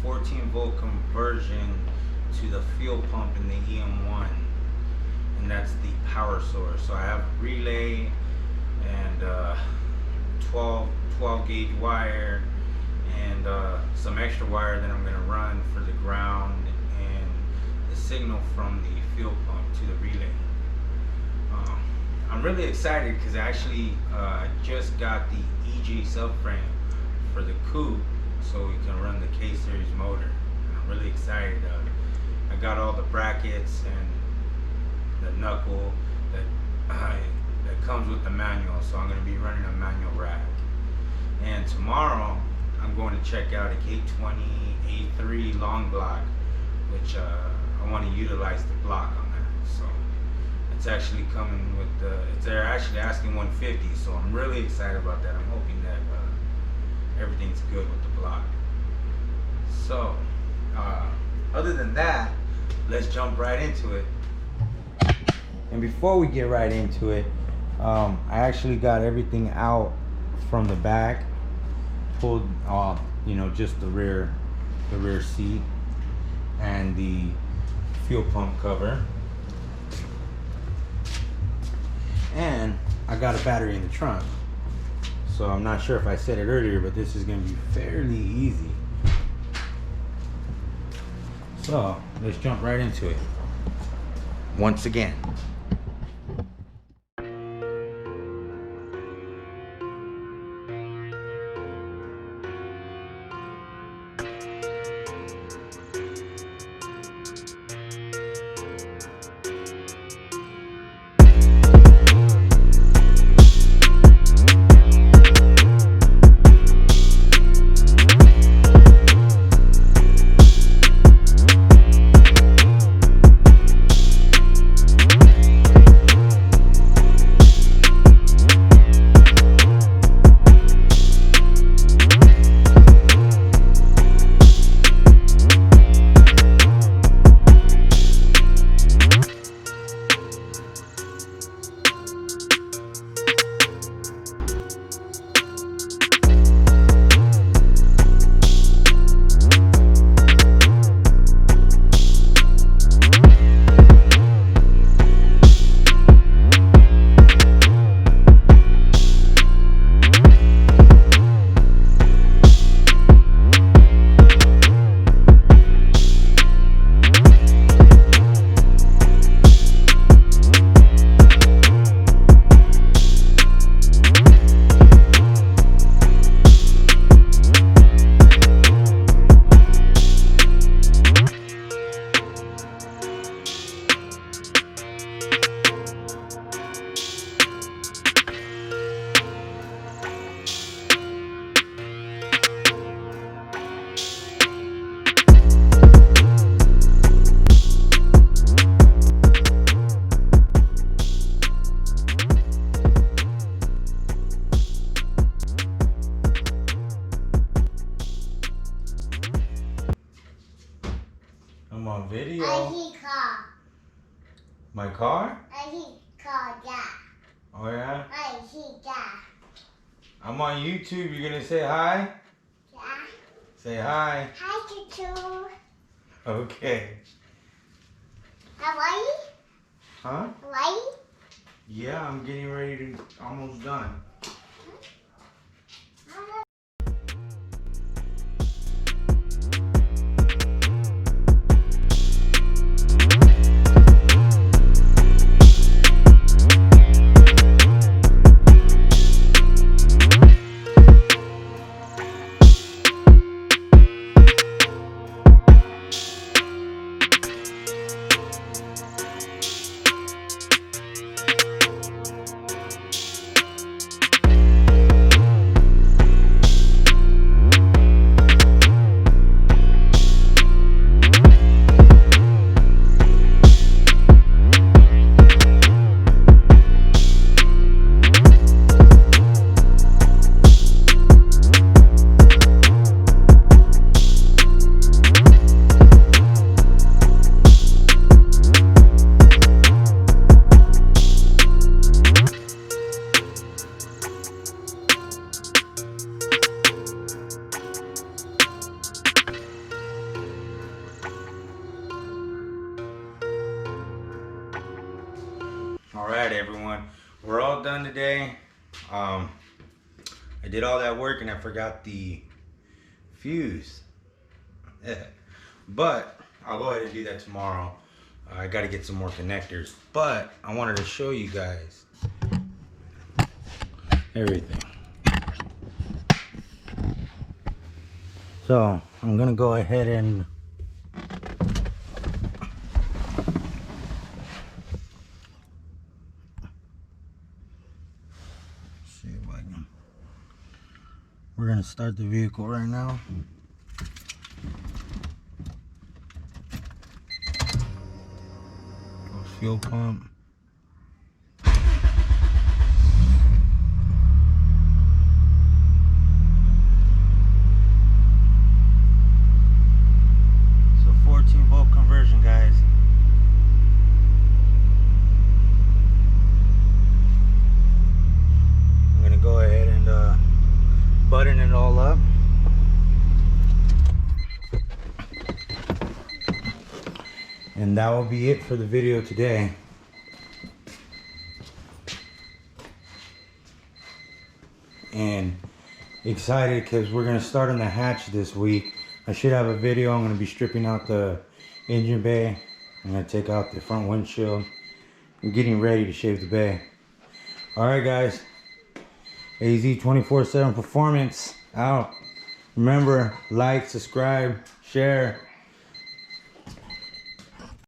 14-volt conversion to the fuel pump in the EM1, and that's the power source. So I have relay and 12 gauge wire and some extra wire that I'm going to run for the ground and the signal from the fuel pump to the relay. I'm really excited because I actually just got the EG subframe for the coupe, so we can run the K-series motor. I'm really excited. I got all the brackets and the knuckle that comes with the manual, so I'm going to be running a manual rack. And tomorrow I'm going to check out a K20 A3 long block, which I want to utilize the block on that. So it's actually coming with they're actually asking 150, so I'm really excited about that. I'm hoping that everything's good with the block. So other than that, let's jump right into it. And before we get right into it, I actually got everything out from the back, pulled off, just the rear seat and the fuel pump cover. And I got a battery in the trunk. So I'm not sure if I said it earlier, but this is going to be fairly easy. So let's jump right into it. Once again. I'm on video. I see car. My car? I see car, yeah. Oh yeah? I see that. I'm on YouTube. You're gonna say hi? Yeah. Say hi. Hi, Tutu. Okay. Hawaii? Huh? Hawaii? Yeah, I'm getting ready to, almost done. All right, everyone, we're all done today. I did all that work and I forgot the fuse. Yeah. But I'll go ahead and do that tomorrow. I got to get some more connectors, but I wanted to show you guys everything. So I'm gonna go ahead and see if I can. We're gonna start the vehicle right now. Fuel pump. So 14-volt conversion, guys. I'm gonna go ahead and button it all up. And that will be it for the video today. And excited because we're going to start on the hatch this week. I should have a video. I'm going to be stripping out the engine bay. I'm going to take out the front windshield. I'm getting ready to shave the bay. Alright guys. AZ 24/7 Performance out. Remember, like, subscribe, share.